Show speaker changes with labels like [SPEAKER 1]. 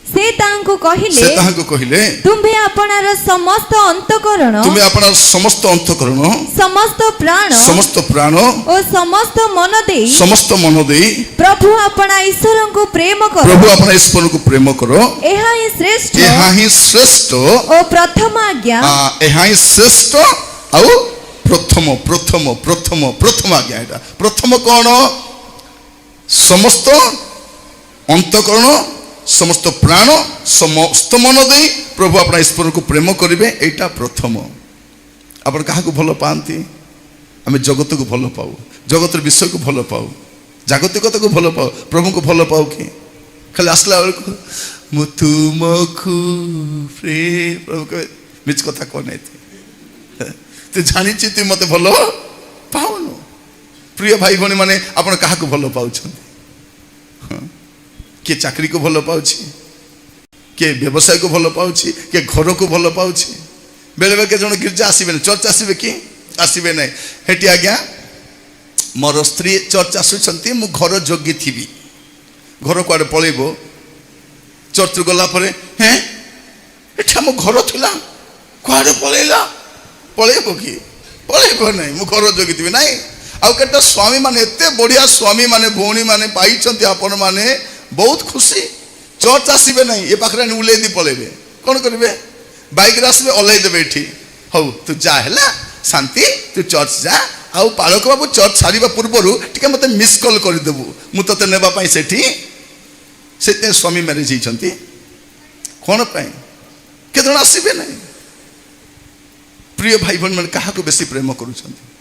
[SPEAKER 1] से तांको कहिले तुम्हे अपनार समस्त अंतकरण समस्त प्राण और समस्त मन देई प्रभु अपना ईश्वर को प्रेम करो एहा ही श्रेष्ठ और प्रथम आज्ञा
[SPEAKER 2] प्रथम आज्ञा एटा प्रथम कौन समस्त अंतकरण समस्त प्राण समस्त मन दे प्रभु अपना ईश्वर को प्रेम करेंगे एटा प्रथम आप क्या भल पाती आम जगत को भल पाऊ जगत विषय को भल पाऊ जागतिकता को भल पाऊ प्रभु को भल पाऊ कि खाली आसला बेलू मु तुमको प्रभु कहे मिछ कथा कौन तू जानी तु मत भल पाऊन प्रिय भाई भनी माने आपण क्या भल पाँच किए चाकरी को भल पाँच किए व्यवसाय को भल पाँच किए घर को भल पाँच बेले बेले के गिरजा आसबे चर्च आसबे कि आसबे ना हेटी आज्ञा मोर स्त्री चर्च आसुंच मु घर जोगी थी घर कुआडे पलैब चर्च गला हैं एठा मो घर थिला कुआडे पलैला पलैब कि पलैब ना मु घर जोगी थी ना आउ केटा स्वामी माने एते बढ़िया स्वामी माने भौणी माने पाइछंती आपण माने बहुत खुशी चर्च आसबे ना ये पाखे उल्लै दी पलैबे कौन करेंगे बाइक आसबे ओल्लै देवे ये हौ तू जा है शांति तू चर्च जा आउ पालक बाबू चर्च सारिबा पूर्वर टिके मते मिस कॉल करदेबू मु तते नेबा पई सेठी सेते स्वामी मैरिज हिचंती कौन पाई केतन आसबे ना प्रिय भाई बहन मैंने क्या बेसी प्रेम करुछंती